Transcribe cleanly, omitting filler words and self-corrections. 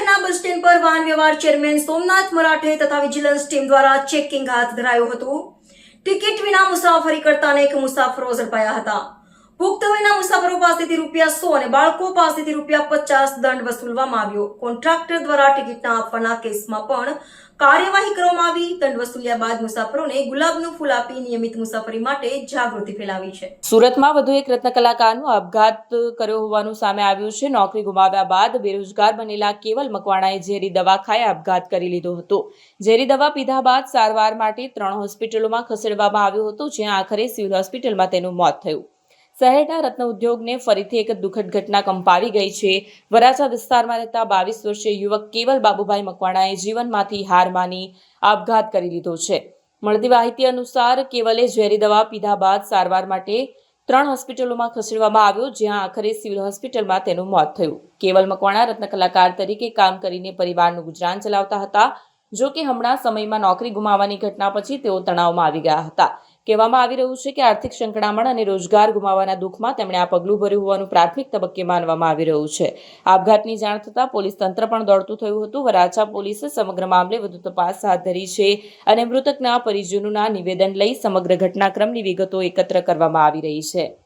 શહેરના bus stand પર વાહન વ્યવહાર ચેરમેન સોમનાથ મરાઠે તથા વિજિલન્સ ટીમ દ્વારા ચેકિંગ હાથ ધરાયું હતું। ટિકિટ વિના મુસાફરી કરતા અનેક મુસાફરો ઝડપાયા હતા। પુખ્ત વયના મુસાફરો પાસેથી ₹100 અને બાળકો પાસેથી ₹50 દંડ વસૂલવામાં આવ્યો। કોન્ટ્રાક્ટર દ્વારા ટિકિટ ના આપવાના કેસમાં પણ કાર્યવાહી કરવામાં આવી। દંડ વસૂલ્યા બાદ મુસાફરોને ગુલાબનું ફૂલ આપી નિયમિત મુસાફરી માટે જાગૃતિ ફેલાવી છે। સુરતમાં વધુ એક રત્ન કલાકારનો આપઘાત કર્યો હોવાનું સામે આવ્યું છે। નોકરી ગુમાવ્યા બાદ બેરોજગાર બનેલા કેવલ મકવાણાએ ઝેરી દવા ખાઈ આપઘાત કરી લીધો હતો। ઝેરી દવા પીધા બાદ સારવાર માટે 3 હોસ્પિટલોમાં ખસેડવામાં આવ્યો હતો, જ્યાં આખરે સિવિલ હોસ્પિટલમાં તેનું મોત થયું। શહેરના રત્ન ઉદ્યોગને ફરીથી એક દુઃખદ ઘટના કંપાવી ગઈ છે। વરાછા વિસ્તારમાં રહેતા 22 વર્ષીય યુવક કેવલ બાબુભાઈ મકવાણાએ જીવનમાંથી હાર માની આપઘાત કરી લીધો છે। મળતી માહિતી અનુસાર કેવલે ઝેરી દવા પીધા બાદ સારવાર માટે 3 હોસ્પિટલોમાં ખસેડવામાં આવ્યો, જ્યાં આખરે સિવિલ હોસ્પિટલમાં તેનું મોત થયું। કેવલ મકવાણા રત્ન કલાકાર તરીકે કામ કરીને પરિવારનું ગુજરાન ચલાવતા હતા। જો કે હમણાં સમયમાં નોકરી ગુમાવવાની ઘટના પછી તેઓ તણાવમાં આવી ગયા હતા। કહેવામાં આવી રહ્યું છે કે આર્થિક સંકળામણ અને રોજગાર ગુમાવવાના દુઃખમાં તેમણે આ પગલું ભર્યું હોવાનું પ્રાથમિક તબક્કે માનવામાં આવી રહ્યું છે। આપઘાતની જાણ થતાં પોલીસ તંત્ર પણ દોડતું થયું હતું। વરાછા પોલીસે સમગ્ર મામલે વધુ તપાસ હાથ ધરી છે અને મૃતકના પરિજનોના નિવેદન લઈ સમગ્ર ઘટનાક્રમની વિગતો એકત્ર કરવામાં આવી રહી છે।